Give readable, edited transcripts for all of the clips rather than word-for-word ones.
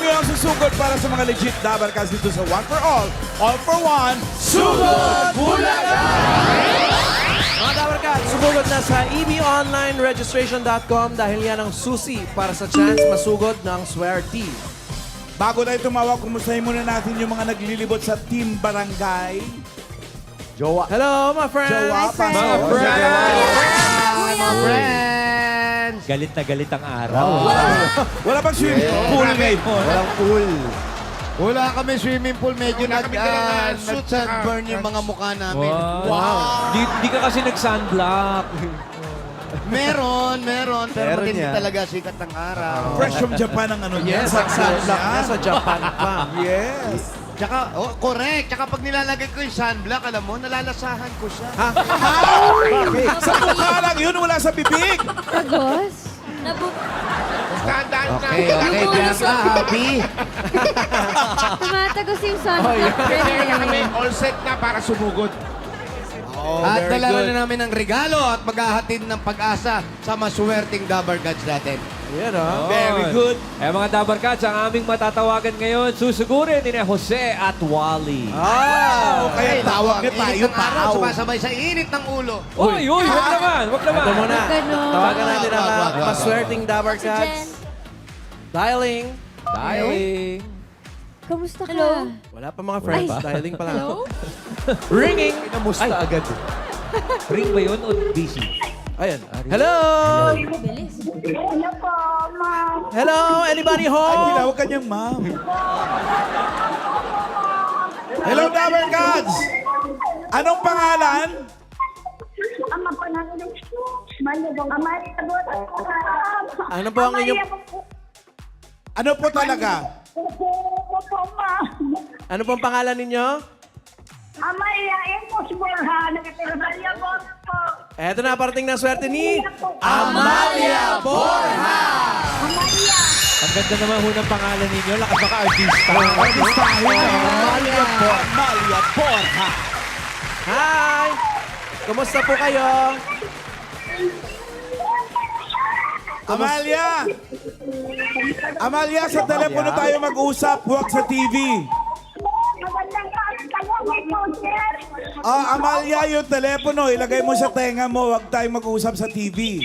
ang susugod para sa mga legit dabarkas dito sa One for All for One, Sugod Bulaga! Mga Dabarkat, sumugod na sa ebonlineregistration.com dahil yan ang susi para sa chance masugod ng Swerte. Bago tayo tumawag, kumustahin muna natin yung mga naglilibot sa Team Barangay. Jowa. Hello, my friends! Jowa, Mga pasok. Mga friends! Galit na galit ang araw. Wala bang swimming pool ngayon? Walang pool. Wala kami swimming pool. Medyo nag-sunburn yung mga mukha namin. Wow. Di ka kasi nag-sunblock. Meron. Pero Meron matindi yan. talaga sikat ng araw. Fresh from Japan ang ano niya. Yes, ang sunblock niya sa Japan pa. Yes. Tsaka, correct. Tsaka pag nilalagay ko yung sunblock, alam mo, nalalasahan ko siya. Sa mukha lang yun, wala sa bibig. Tagos? Okay, Bianca, happy? Tumatagos yung sun. All set na para sumugod. At very dala good. na namin ng regalo at maghahatid ng pag-asa sa maswerteng Dabar Gods natin. Ayan, oh. Very good. Eh mga Dabarkats, ang aming matatawagan ngayon, susugurin ni Jose at Wally. Oh, kaya tawag na Ang tayo, init ng araw, tao. sumasabay sa init ng ulo. Uy, wag naman, wag naman. Ito muna. Ganon. Tawagan natin ang Wag. maswerteng Dabarkats. Dialing. Dialing. Kamusta ka? Hello? Wala pa mga friends. Ay. Dialing pa lang. Hello? Ringing. Kamusta agad? Ring ba yun o busy? Ayan. Hello? Bilis. Ano po, ma'am? Hello? Anybody Ay, home? tinawag ka niyang ma'am. Hello, Dabar Gods! Anong pangalan? Ama po namin. Malibong. Ama, sabot. Ano po ang inyong... Ano po talaga? Opo, ma'am. Ano po ang pangalan ninyo? Ama, iyain mo si Borja. Nagkatirabalya po po. Eto na, parating na swerte ni Amalia Borja! Amalia. Ang ganda naman ho ng pangalan ninyo. Lakas baka artista. Amalia Borja. Hi! Kumusta po kayo? Amalia! Amalia, sa telepono tayo mag-usap, huwag sa TV. Magandang kayo po, sir. Amalia, yung telepono, ilagay mo sa tenga mo, huwag tayo mag-usap sa TV.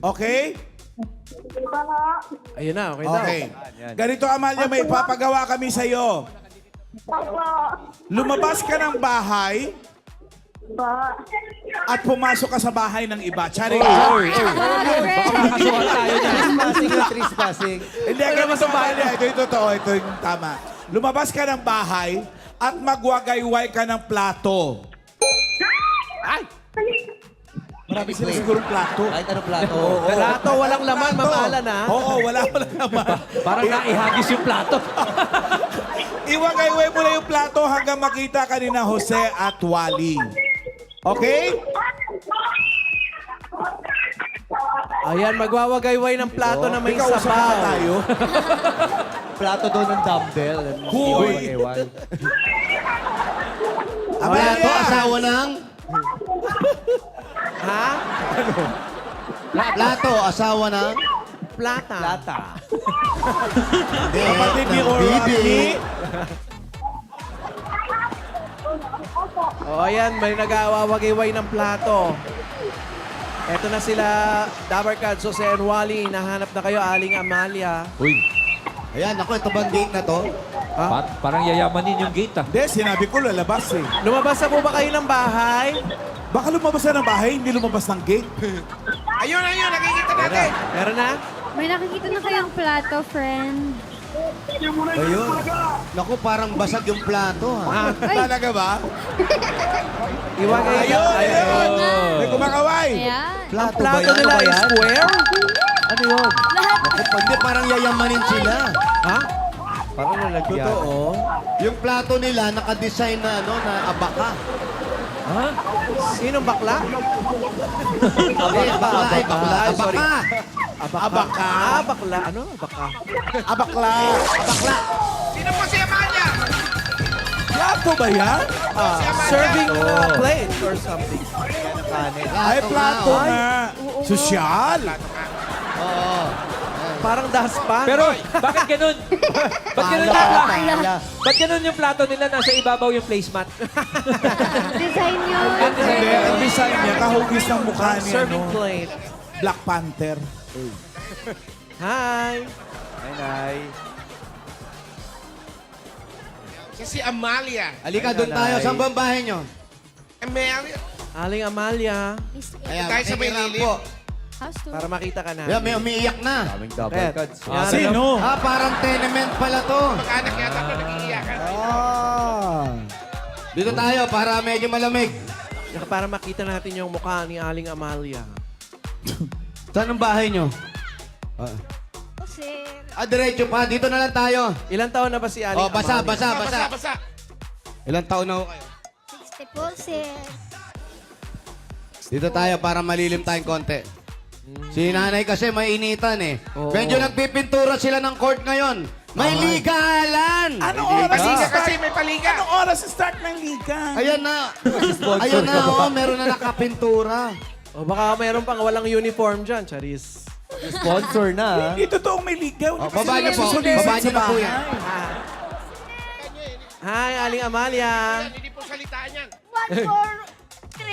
Okay? Ayun na, okay daw. Okay. Ganito, Amalia, may ipapagawa kami sa'yo. Opo. Lumabas ka ng bahay Po. at pumasok ka sa bahay ng iba. Charing. Makakasuhan tayo dyan. Trespassing na trespassing. Hindi, ganito sa bahay niya. Ito yung totoo. Ito yung tama. Lumabas ka ng bahay at magwagayway ka ng plato. Ay! Marami sila sigurong plato. Kahit ano plato. Plato, walang laman, Plato. mamahala na. Oo, wala naman. Parang naihagis yung plato. Iwagayway mo na yung plato hanggang makita ka ni na Jose at Wally. Okay? Ayan, magwawagayway ng plato na may Ikaw, usap na sabaw. tayo. Plato doon ng dumbbell. Huy! Plato, Amalia! asawa ng... Ha? Plato, asawa ng... Plata. Plata. Kapatid ni ng Orwell bibi. ni... O, ayan, may nagawawagayway ng plato. Eto na sila, Dabarkad, Jose and Wally. Nahanap na kayo, Aling Amalia. Uy, Ayan, ako, ito bang gate na to? parang yayamanin yung gate ah. Hindi, sinabi ko lalabas eh. Lumabas na po ba kayo ng bahay? Baka lumabas na ng bahay, hindi lumabas ng gate. Ayun, nakikita natin. Meron na? May nakikita na kayong plato, friend. Ayun. Naku, parang basag yung plato, ha? Talaga ba? Iwagay Ayun, ayun. Ayan. May kumakaway. Ayan. Ang plato nila ay square? Ano yun? Naku, hindi, parang yayamanin sila. Ha? Parang nalagyan. Totoo. Yung plato nila, nakadesign na, ano, na abaka. Ha? Sinong bakla? Bakla, ay, bakla. Ay, sorry. Abaka. Abaka. Ah, bakla. Ano? Baka. Abakla. Bakla. Sino po si Amalia? Plato ba yan? Serving plate or something. Ay, plato Ay, nga. Sosyal. Oo. Parang daspan. Pero, bakit ganun? Ba't ganun yung plato? Ba't ganun yung plato nila? Nasa ibabaw yung placemat. Design yun. Hindi, ang design niya, kahugis ng mukha niya, Serving no? plate. Black Panther. Hi. Ay, Nay. Si Amalia. Halika, doon tayo. Saan ba ang bahay nyo? Amalia. Aling Amalia. Ayan, Tayo sa may makikiram lilim. po. House tour. Para makita ka na. Ayan, may umiiyak na. Daming double Red. cards. Yan. Sino? Parang tenement pala to. Mag-anak yata ito nag-iiyakan. Dito tayo para medyo malamig. Saka para makita natin yung mukha ni Aling Amalia. Saan ang bahay nyo? Sir. Diretso pa. Dito na lang tayo. Ilan taon na ba si Aling Oh, basa, Amalia? basa, basa. Basa. Ilang taon na ho kayo? 60 po, sir. Dito tayo para malilim tayong konti. Si nanay kasi may initan eh. Oo. Medyo nagpipintura sila ng court ngayon. May ligalan! Anong oras Paliga start? kasi may paliga. Anong oras start ng liga? Ayan na. Ayan na, oh, meron na nakapintura. O baka mayroon pang walang uniform dyan, Charis. Sponsor na. Hindi totoong may ligaw. Oh, baba niyo po. Susulisit Baba niyo sa na po bahay. yan. Hi, Aling Amalia. Hindi po salitaan yan. 1, 4, 3.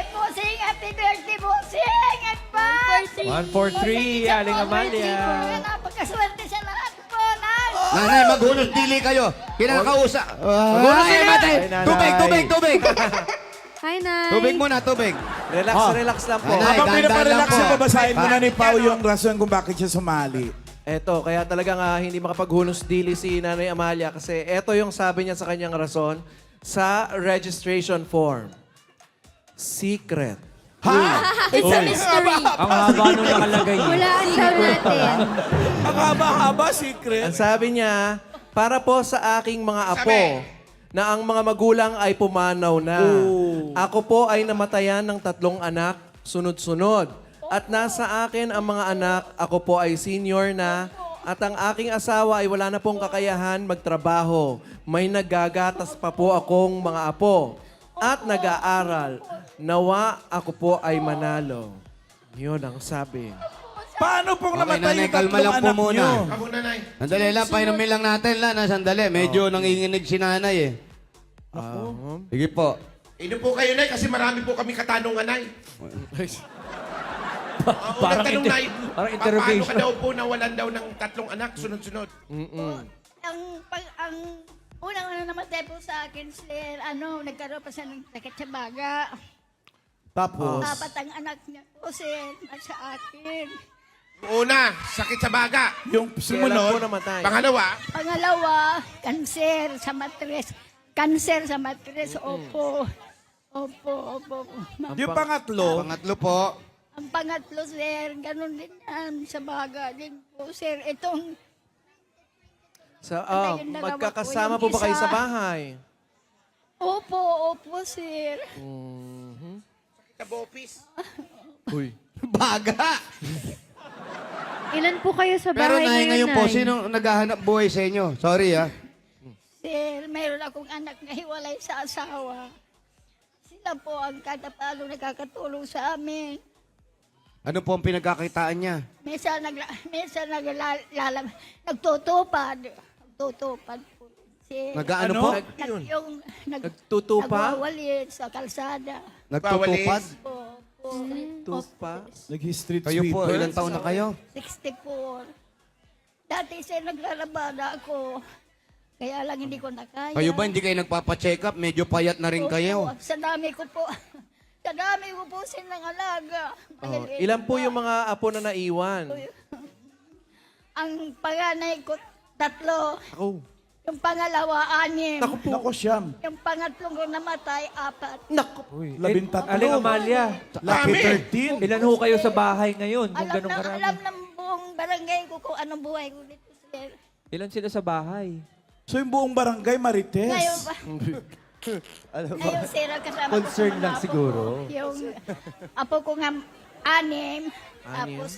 Bossing, happy birthday, bossing! Advance! 143, Aling Amalia. Napakaswerte sa lahat po, Nay! Nanay, maghunos dili kayo. Kinakausa. Maghunos dili, mate. Ay, nanay. Tubig, tubig, tubig. Hi, Nay. Tubig muna, tubig. Relax, Oh. relax lang po. Nanay. Habang Dahan-dahan pinaparelax lang po. siya, babasahin mo na ni Pao Yan, yung rason kung bakit siya sumali. Eto, kaya talagang hindi makapaghunos dili si Nanay Amalia kasi eto yung sabi niya sa kanyang rason sa registration form. Secret. It's a mystery. Ang haba nung nakalagay. Hulaan daw natin. Ang haba-haba, secret. Ang sabi niya, para po sa aking mga apo, Sabi. na ang mga magulang ay pumanaw na. Ako po ay namatayan ng 3 anak, sunod-sunod. At nasa akin ang mga anak, ako po ay senior na, at ang aking asawa ay wala na pong kakayahan magtrabaho. May naggagatas pa po akong mga apo. At nag-aaral. Nawa ako po ay manalo. Yun ang sabi. Paano pong Okay, namatay nanay, yung kalma tatlong lang po anak muna. niyo? Amo na, Nay. Sandali lang, painumin lang natin lang. Sandali, medyo nanginginig si nanay eh. Sige po. Inom po kayo, Nay, kasi marami po kami katanungan, Nay. Ang unang tanong, Nay, parang paano interrogation. ka daw po nawalan daw ng 3 anak sunod-sunod? Ang unang namatay po sa akin, sir, nagkaroon pa siya ng sakit sa baga. Tapos? 4 ang anak niya po, sir, nasa akin. Una, sakit sa baga. Yung Kailan po sumunod, namatay? Pangalawa, Pangalawa, kanser sa matres. Kanser sa matres, opo. Opo. yung pangatlo, Pangatlo po. Ang pangatlo, sir, ganun din yan, sa baga din po, sir. Itong Ayun, dalawa magkakasama po po yung ba kayo isa. sa bahay? opo, sir. sa bopis. Uy. Baga! Ilan po kayo sa Pero bahay nay, ngayon po, Nay? sino naghahanap buhay sa inyo? Sorry ah. Sir, mayroon akong anak na hiwalay sa asawa. Sila po ang kada paano nakakatulong sa amin. Ano po ang pinagkakitaan niya? Minsan nagtutupad. Nagtutupad po. Sir. Nag-ano Ano? po? Nagtutupa? Nagwawalit sa kalsada. Nagtutupad? Po. Tupa? nag-street Kayo po, sweeper. ilang taon na kayo? 64. Dati sir, naglalabada ako. Kaya lang hindi ko nakaya. Kayo ba hindi kayo nagpapacheck up? Medyo payat na rin kayo. Opo, sa dami ko po. Sa dami ko po silang alaga. Oh, ilan po yung mga apo na naiwan? Ang panganay ko, 3. Ako. Yung pangalawa, 6. Nako, siyam. Yung pangatlong ko namatay, 4. Naku. Labintatlo. Aling Amalia, Lucky Dami. 13. ilan ho kayo sa bahay ngayon? Kung Alam ganun na, karami. alam ng buong barangay ko kung anong buhay ko dito, sir. Ilan sila sa bahay? So yung buong barangay Marites. Ngayon pa. Ngayon, sir, ang kasama Concern ko lang mga siguro. apo. Yung apo ko nga, 6. Tapos,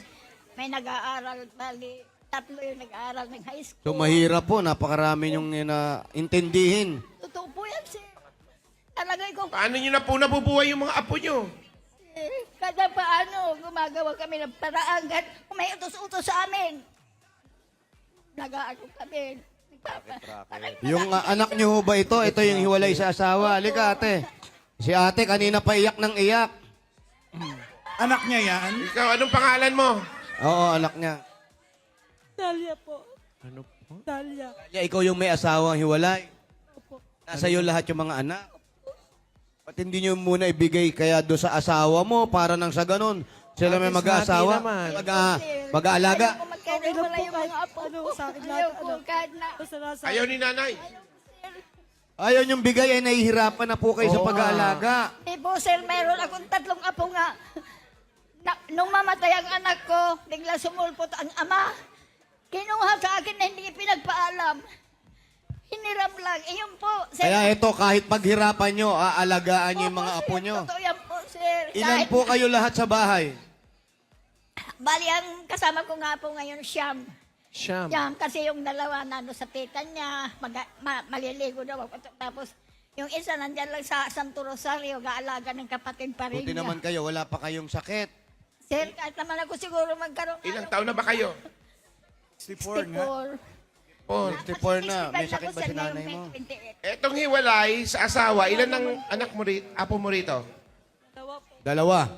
may nag-aaral, bali, 3 yung nag-aaral ng high school. So mahirap po, napakarami yung intindihin. Totoo po yan, sir. Talagay ko, Paano nyo na po nabubuhay yung mga apo nyo? kada paano, gumagawa kami ng paraan. Kahit kung may utos-utos sa amin. nag-aano kami. Yung anak niyo ho ba ito? Ito yung hiwalay sa asawa. Halika, ate. Si ate kanina pa iyak ng iyak. Anak niya yan? Ikaw, anong pangalan mo? Oo, anak niya. Talia po. Ano po? Talia. Kaya ikaw yung may asawang hiwalay. Nasa iyo lahat yung mga anak. Ba't hindi nyo muna ibigay kaya do sa asawa mo para nang sa ganun? Sila may At least mag-aasawa, hati naman. mag-aalaga. Ayaw ko magkaroon wala yung mga apo Ano, ko. sa akin Ayaw lahat, ko ano. kahit na. Basta nasa... Ayaw ni nanay. Ayaw nyong bigay, ay nahihirapan na po kayo sa pag-aalaga. Eh po, sir, meron akong 3 apo nga. Nung mamatay ang anak ko, bigla sumulpot ang ama. Kinuha sa akin na hindi pinagpaalam. Hiniram lang. Iyon po, sir. Kaya ito, kahit paghirapan nyo, aalagaan nyo yung mga apo nyo. Totoo yan po, sir. Ilan Kahit- po kayo lahat sa bahay? Bali, ang kasama ko nga po ngayon, Siyam. Siyam. Siyam, kasi yung dalawa nando sa tita niya, maliligo daw ako. Tapos, yung isa nandyan lang sa Santo Rosario, gaalaga ng kapatid pa rin Buti niya. naman kayo, wala pa kayong sakit. Sir, kahit naman ako siguro magkaroon. Ilang taon na ba kayo? 64 nga. 64. 64 na, may 65 sakit ako, ba sir, si nanay ngayong mo? 28. Etong hiwalay sa asawa, ilan ang anak mo rito, apo mo rito? Dalawa.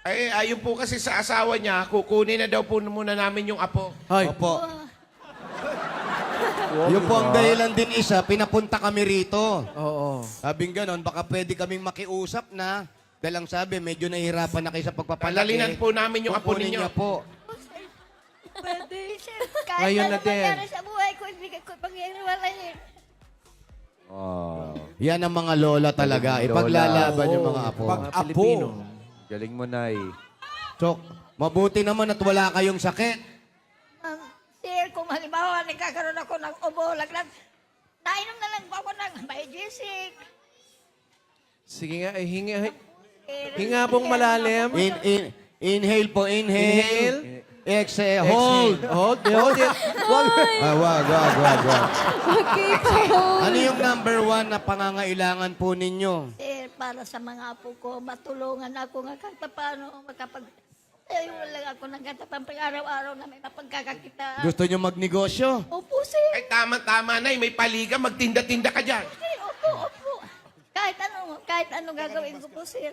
Ay, ayon po kasi sa asawa niya, kukunin na daw po muna namin yung apo. Hoy. Opo. Yung po ang dahilan din isa, pinapunta kami rito. Oo. Sabing ganon, baka pwede kaming makiusap na. Dahil ang sabi, medyo nahihirapan na kayo sa pagpapalaki. Dadalinan po namin yung apo Kukunin ninyo. niya po. Pwede. Sir, kahit Ngayon ano na din. mangyari sa buhay ko, ibigay ko pag-iwalayin. Yan ang mga lola talaga. Ipaglalaban yung mga apo. Pag Mga apo. Pilipino. Galing mo, Nay. So, mabuti naman at wala kayong sakit. Sir, kung halimbawa nagkakaroon ako ng ubo, laglag, nainom na lang po ako ng Biogesic. Sige nga, hinga pong malalim. Inhale po, inhale. Inhale. Exhale, hold. Hold it. Wag. Okay po. Ano yung number 1 na pangangailangan po ninyo? Sir, para sa mga apo ko, matulungan ako nga kahit paano makapag... Ay, wala ako ng katapang pag-araw-araw na may mapagkakakita. Gusto nyo magnegosyo? Opo, sir. Ay, tama-tama, Nay. May paliga, magtinda-tinda ka dyan. Sir, opo. Kahit ano gagawin ko po, sir.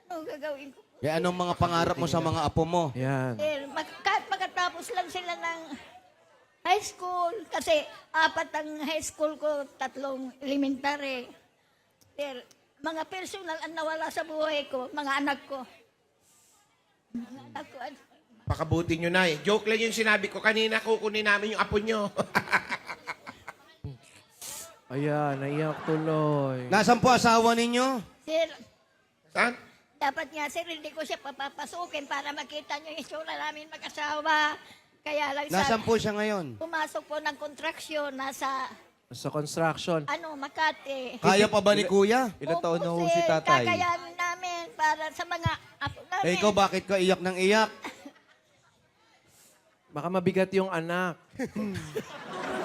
Ano gagawin ko po? Kaya anong mga pangarap mo sa mga apo mo? Yan. Sir, kahit makatapos lang sila ng high school, kasi 4 ang high school ko, 3 elementary. Sir, mga personal ang nawala sa buhay ko, mga anak ko. Mga anak ko, Pakabuti nyo, Nay. Joke lang yung sinabi ko kanina, kukunin namin yung apo nyo. Ayan, naiyak tuloy. Nasaan po asawa ninyo? sir, Saan? dapat nga sir, hindi ko siya papapasukin para makita niyo yung itsura namin mag-asawa. Kaya lang Nasaan po siya ngayon? pumasok po ng kontraksyon, nasa, Sa construction. Makati. Kaya pa ba ni Kuya? Ilang taon na ho Opo, si sir, tatay? Kakayanin namin para sa mga apo namin. Eh, ikaw bakit ka iyak ng iyak? Baka mabigat yung anak.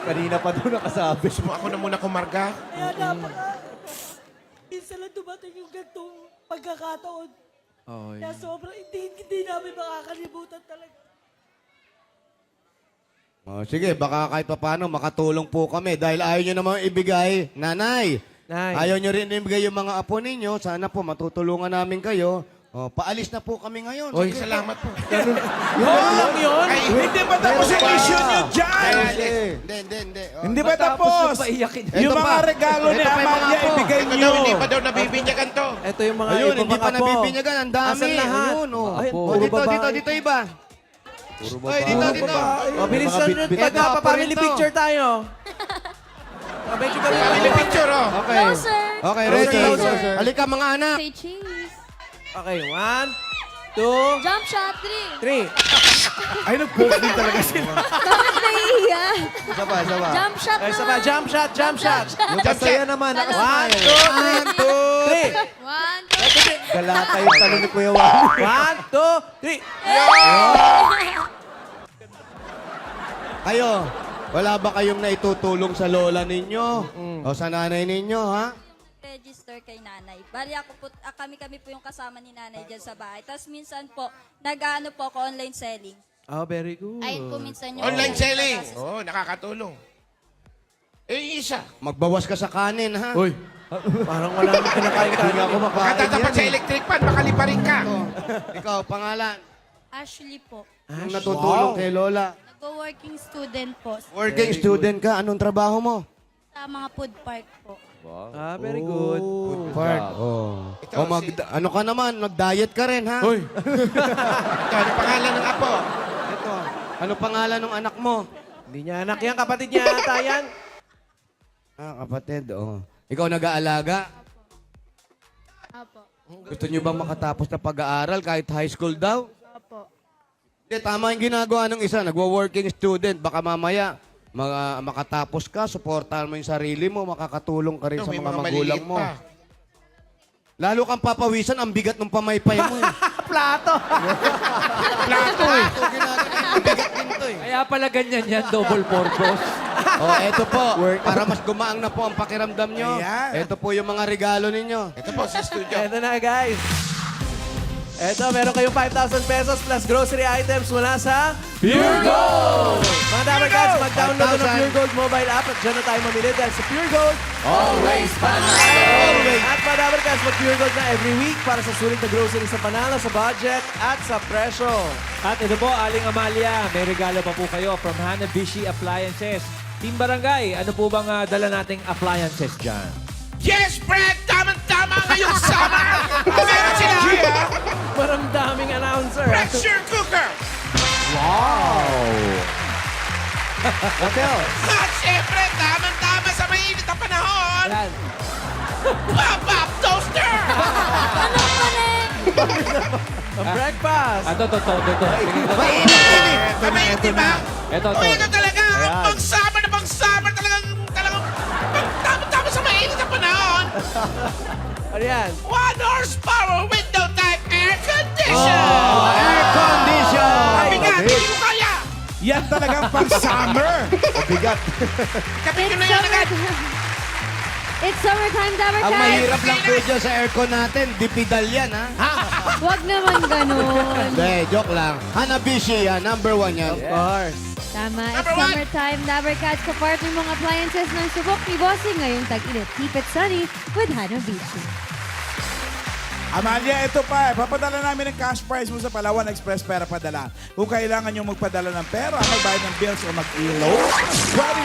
Kanina pa doon nakasabi. Gusto mo ako na muna kumarga? Kaya napaka... Minsan lang dumating yung gantong pagkakataon. Oh, Kaya sobrang hindi namin makakalimutan talaga. Oh, sige, baka kahit pa paano makatulong po kami dahil ayaw nyo naman ibigay. Nanay, Nay. ayaw nyo rin ibigay yung mga apo ninyo. Sana po matutulungan namin kayo. Oh, paalis na po kami ngayon. Oy. Sige. Salamat po. Yun lang yun? Ay, Hindi pa tapos yung issue nyo dyan! Hindi. Oh. Hindi pa tapos! paiyakin. Ito Yung mga pa. regalo ni Ito pa yung mga Amalia, apo. ibigay ito nyo. daw, hindi pa daw nabibinyagan to. Ito yung mga Ayun, iba hindi pang pa apo. nabibinyagan. Ang dami. Asan lahat? Ayun, oh. Ay, Oh, puro dito, babae. dito iba. Puro Oy, dito. Oh, bilisan nyo. Ito, Pagka-family ito. picture tayo. Medyo kami. Family picture, oh. Okay. Okay, ready? Closer. Halika mga anak. Say cheese. Okay, 1, 2, Jump shot, 3. 3. Ay, nag-post din talaga sila. Bakit nahihiya? Isa pa. Jump shot Ay, naman. sabay, jump shot. Yung kasaya naman, nakasmile. 1, 2, 3. 1, 2, Galata yung talo ni Kuya Wally. 1, 2, 3. Kayo, wala ba kayong naitutulong sa lola ninyo? O sa nanay ninyo, ha? register kay nanay. Bali ako po, kami po yung kasama ni nanay dyan sa bahay. Tapos minsan po, nag-ano po ako online selling. Oh, very good. Ayun po minsan yung... Online selling. Oo, nakakatulong. Eh, yung isa. Magbawas ka sa kanin, ha? Uy, parang wala nang kinakain kanin. Ako makain Katatapat sa yan, electric fan, makalipa rin ka. Ikaw, pangalan. Ashley po. Anong natutulong kay Lola? Nag-working student po Working student ka. Anong trabaho mo? sa mga food park po. Ah, very good. Park. Oh. Ito, Ano ka naman? Mag-diet ka rin, ha? Uy, Ito, ano pangalan ng apo? Ito. Ano pangalan ng anak mo? hindi niya anak yan. Kapatid niya ata yan. Ah, kapatid. Oh. Ikaw nag-aalaga? Apo. Gusto niyo bang makatapos na pag-aaral kahit high school daw? Apo. Hindi, tama yung ginagawa ng isa. Nagwo-working student. Baka mamaya, makatapos ka, suportahan mo yung sarili mo, makakatulong ka rin Ito, sa may mga mga magulang maliliit mo. pa. Lalo kang papawisan, ang bigat ng pamaypay mo. Eh. Plato. Plato eh. Ito, ang bigat din to eh. Kaya pala ganyan yan, double purpose. Oh, eto po, para mas gumaang na po ang pakiramdam nyo. Ayan. Eto po yung mga regalo ninyo. Ito po sa studio. Eto na, guys. Eto, meron kayong 5,000 pesos plus grocery items mula sa Pure Gold! Mga Dabber Cats, mag-download na ng 5,000. Pure Gold mobile app at dyan na tayo mamili dahil sa Pure Gold, always panalo! At mga Dabber Cats, mag-Pure Gold na every week para sa sulit na grocery sa panalo, sa budget at sa presyo. At ito po, Aling Amalia, may regalo pa po kayo from Hanabishi Appliances. Team Barangay, ano po bang dala nating appliances dyan? Yes, Fred! Tama-tama ngayong summer! Meron sila Maramdaming announcer. pressure cooker! What else? At syempre, tama-tama sa mainit na panahon! Yan. Pop-up toaster! Ang breakfast. Ito. Mainit, di ba? Ito. O, ito talaga! Pang-summer na pang-summer talagang tama-tama sa mainit na panahon! Ano yan? 1 horsepower window type air condition! Air condition! Mabigat, hindi ko kaya! Yan talagang pang-summer. Bigat. Kapit ko na yan agad! It's summertime, Dabber Ang Cats. mahirap lang po dyan sa aircon natin, dipidal yan, ha? Huwag naman ganun. Hindi, joke lang. Hanabishi yan, number 1 yan. Of course. Tama, it's Number one. summertime, Dabber Cats. Kapartner mong appliances ng subok ni Bossing ngayong tag-init. Keep it sunny with Hanabishi. Amalia, ito pa. Papadala namin ng cash prize mo sa Palawan Express Pera Padala. Kung kailangan nyo magpadala ng pera, magbayad ng bills o mag-ilo,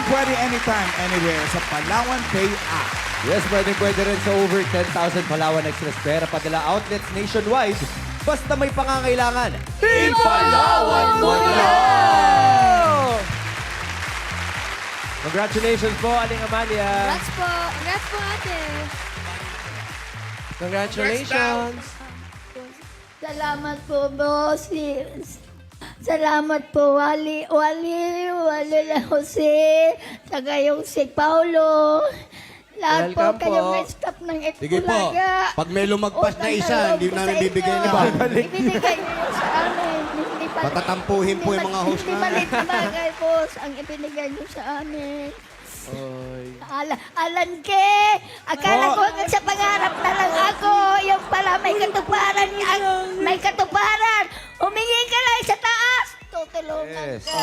pwede anytime, anywhere sa Palawan Pay app. Yes, pwede rin sa over 10,000 Palawan Express Pera Padala outlets nationwide. Basta may pangangailangan. Ipalawan mo na! Congratulations po, Aling Amalia. Congrats po. Congrats po, ate. Congratulations. Salamat po, bosses. Salamat po, Wally na Jose, saka yung si Paulo. Lahat po Welcome kayong po. staff ng Sige po, Itbulaga. pag may lumagpas na isa, hindi namin bibigay na. Ibinigay niyo sa amin. Hindi pa- Patatampuhin po yung mga host Hindi namin. maliit na bagay, boss, ang ibinigay niyo sa amin. Alan ke, akala ko hanggang sa pangarap na lang ako. Yung pala may katuparan. May katuparan. Humingi ka lang sa taas. Tutulungan Yes. ka.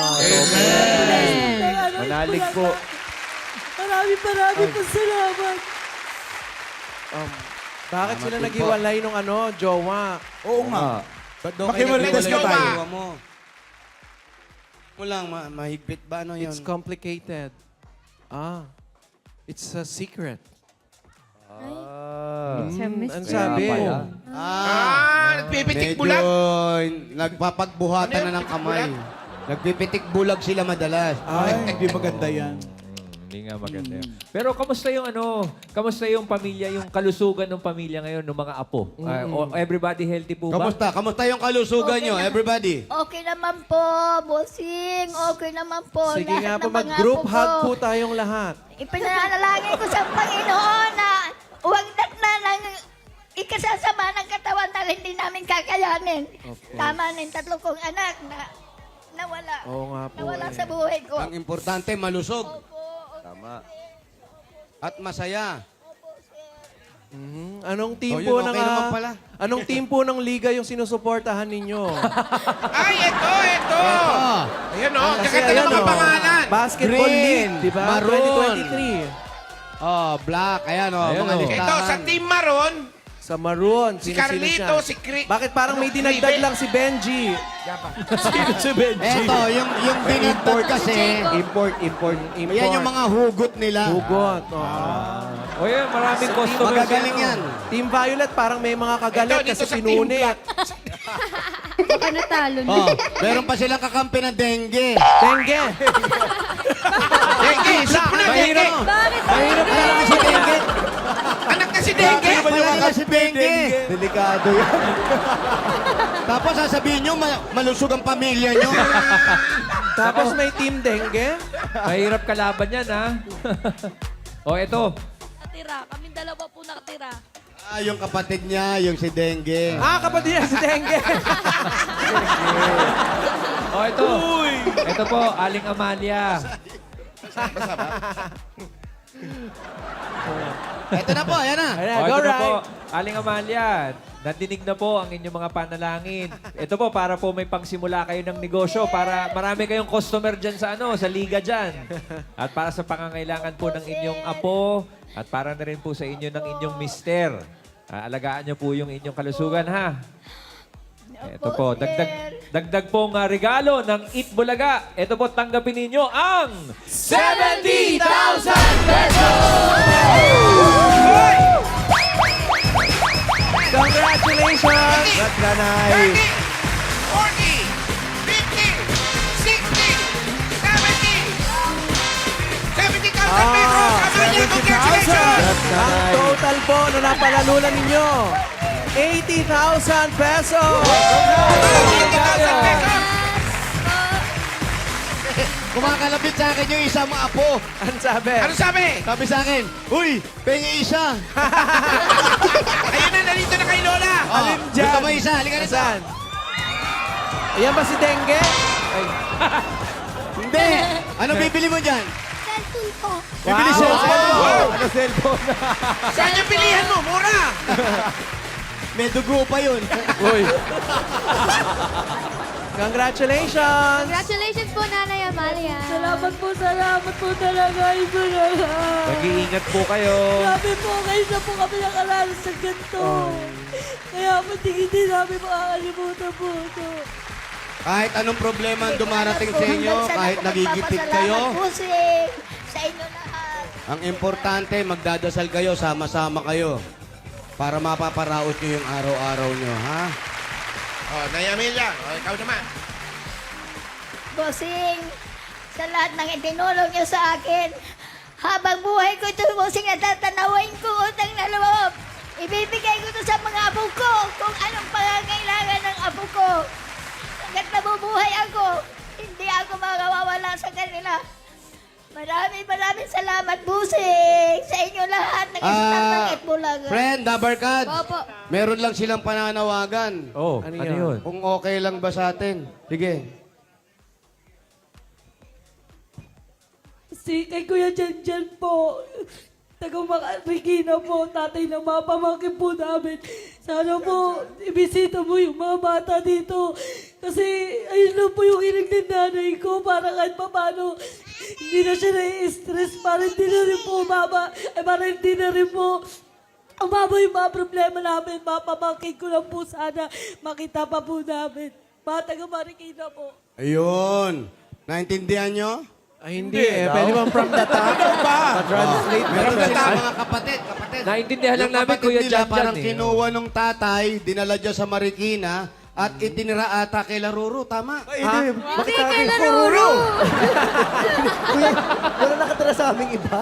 Manalig po. Marami po salamat. Bakit sila naghiwalay nung jowa? Oo nga. Ba't daw kayo Makimarites naghiwalay ka tayo. ng jowa mo? Mo lang, mahigpit ba ano yun? It's complicated. It's a secret. It's a mystery. Ano sabi? Nagpipitik Medyo bulag. nagpapagbuhatan na ng kamay. Nagpipitik bulag sila madalas. Ay, hindi maganda yan. Hindi nga maganda yun. Pero kamusta yung pamilya, yung kalusugan ng pamilya ngayon, ng mga apo? Everybody healthy po ba? Kamusta? Kamusta yung kalusugan Okay nyo, na. everybody? Okay naman po, bossing. Okay naman po. Sige Lahat nga po, ng mga mag-group apo hug ko. po tayong lahat. Ipinanalangin ko sa Panginoon na huwag na ng ikasasama ng katawan dahil hindi namin kakayanin. Tama na yung 3 kong anak na nawala. Oo nga po. Nawala sa buhay ko. Ang importante, malusog. Opo, Tama. At masaya. Anong team Oh, yun, po okay ng naman pala. Anong team po ng liga yung sinusuportahan ninyo? Ay, ito. Ayan o, Kasi kakanta ng ayan, mga oh, pangalan. Basketball Green, League, di ba? maroon. 2023. Oh, black. Ayan, oh, Ayan, mga oh. listahan. Ito, sa Team Maroon, Sa Maroon. si Sino-sino Carlito, siya? si Crick. Bakit parang may dinagdag lang si Benji? Sino si Benji? Eto, yung dinagdag kasi, Import. yan yung mga hugot nila. Hugot. Oh. O yan, maraming customers. Magagaling yan. Team Violet, parang may mga kagalit Ito, dito kasi sa Team pinunit. Baka natalo na. Oh, meron pa silang kakampi ng dengue. Tenge! Dengue, isa po na Dengue. Bakit? Mahirap na lang si dengue. Anak na si Dengue. Wala si dengue. Delikado yan. Tapos sasabihin nyo, malusog ang pamilya nyo. Tapos may Team Dengue. Mahirap kalaban yan, ha? O, ito. Nakatira. Kaming dalawa po nakatira. Ah, yung kapatid niya, yung si dengue. Ah, kapatid niya si Dengue. O, ito. Ito po, Aling Amalia. Ito na po, ayan na. Ayan, O, go ito na po, right. Aling Amalia. Nadinig na po ang inyong mga panalangin. Ito po, para po may pangsimula kayo ng negosyo, para marami kayong customer dyan sa sa liga dyan. At para sa pangangailangan po ng inyong apo, at para na rin po sa inyo ng inyong mister. Alagaan niyo po yung inyong kalusugan, ha? Ito po, dagdag pong regalo ng Eat Bulaga. Ito po, tanggapin ninyo ang 70,000 Congratulations! 30, 40, 50, 60, 70. 70,000 pesos! Amalia, congratulations! Ang total po na napalalunan ninyo, 80,000 pesos! 80,000 pesos! Kumakalapit sa akin yung isang apo. Ano sabi? Ano sabi? Sabi sa akin, uy, pengi isa. Ayun na, nalito na kay Lola. Alin dyan? Gusto mo isa? Halika na Saan? Ayan ba si Dengue? Hindi. Ano bibili mo dyan? Cellphone po. Bibili cellphone. Ano cellphone? Saan yung pilihan mo? Mura! May dugo pa yun. Uy. Congratulations! Congratulations po, Nanay Amalia. Salamat po talaga. Iba na lang. Mag-iingat po kayo. Grabe po, kayo na po kami nakaranas sa ganito. Kaya hindi namin makakalimutan po ito. Kahit anong problema ang dumarating sa inyo, kahit nagigipit kayo, Sa inyo lahat. ang importante, magdadasal kayo, sama-sama kayo. Para mapaparaos nyo yung araw-araw nyo, ha? Oh, Nay Amelia, ikaw naman. Bossing, sa lahat ng itinulong niyo sa akin, habang buhay ko ito, bossing, natatanawin ko utang na loob. Ibibigay ko ito sa mga apo ko kung anong pangangailangan ng apo ko. Hanggat nabubuhay ako, hindi ako makawawala sa kanila. Maraming salamat, Busing, sa inyo lahat ng staff ng Itbulaga. Friend, Dabarkad, Opo. meron lang silang pananawagan. Oh, Ano ano yun? yun? Kung okay lang ba sa atin? Sige. Si kay Kuya Jan po, taga Regina po, tatay ng mga pamangkin po namin. Sana po, ibisita mo yung mga bata dito. Kasi ayun lang po yung hiling ng nanay ko para kahit paano hindi na siya nai-stress para hindi na rin po para hindi na rin po umaba yung mga problema namin. Mga pamangkin ko lang po sana makita pa po namin. Mga taga Marikina po. Ayun. Naintindihan nyo? Ay, hindi eh. Pwede bang from the top? Pa-translate. Meron sila mga kapatid. Naintindihan lang Yung namin, kapatid Kuya nila, Jan parang Jan, kinuha nung tatay, dinala dyan sa Marikina, at itinira ata kay Laruro. Tama? Ha? Bakit kay Laruro? Wala nakatira sa aming iba.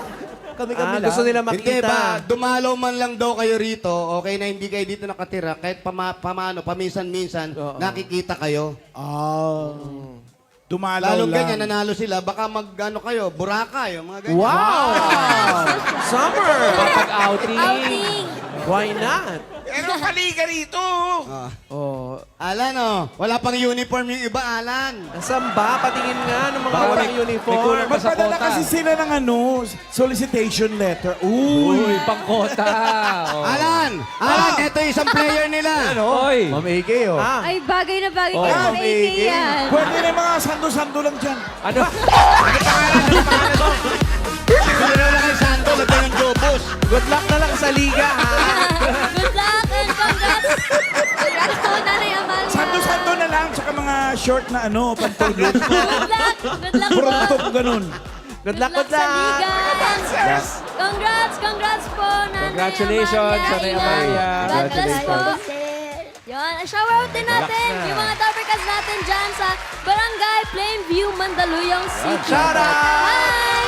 Kami-kami lang. Gusto nila Hindi ba, makita. dumalaw man lang daw kayo rito, okay na hindi kayo dito nakatira, kahit paminsan-minsan, nakikita kayo. Dumalaw Lalong lang. ganyan, nanalo sila, baka mag-ano kayo, Boracay, mga ganyan. Wow! Summer! Pag-outing. Outing. Why not? Pero paliga rito. Ah. Oh, Alan, wala pang uniform yung iba, Alan. Nasaan ba? Patingin nga ng mga Baka walang may uniform. kulang pa sa Magpadala kota. kasi sila ng solicitation letter. Uy! Uy, pangkota. Oh. Alan, ito yung isang player nila. Oy. Ma'am AK, oh. Ay, bagay na bagay Oh, kay Ma'am Ma'am AK AK. yan. Pwede na yung mga sando-sando lang dyan. Ano? Hindi na kay Santo, lagyan ng Jobos. Good luck na lang sa liga, ha? Good luck and congrats! Congrats po, Nanay Amalia. Sando-sando na lang, tsaka mga short na pantulog. Good luck! Good luck po! Puruntok ganun. Good luck, good sa luck. liga! Congrats po, Nanay Congratulations, Nanay Amalia. God bless po. Sir. Yan, shout out din natin yung mga Dappercats natin dyan sa Barangay Plainview, Mandaluyong City. Shout out! Hi!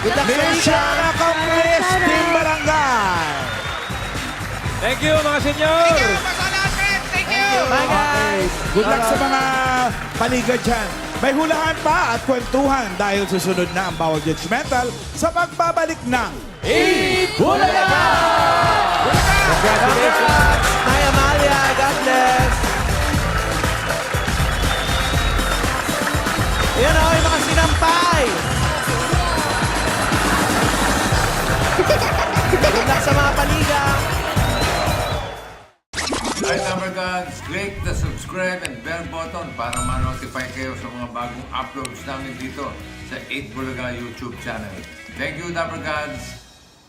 Good luck sa liga. Michelle Congress, Team Barangay. Thank you, mga senyor. Thank you! Bye, guys. Good luck sa mga paligad dyan. May hulahan pa at kwentuhan dahil susunod na ang Bawal Judgmental sa pagbabalik ng Bulaga! Congratulations, Nay Amalia. God bless. Ayan o, yung mga sinampay. Good luck sa mga paliga. Hi, Dappercats! Click the subscribe and bell button para ma-notify kayo sa mga bagong uploads namin dito sa 8 Bulaga YouTube channel. Thank you, Dappercats!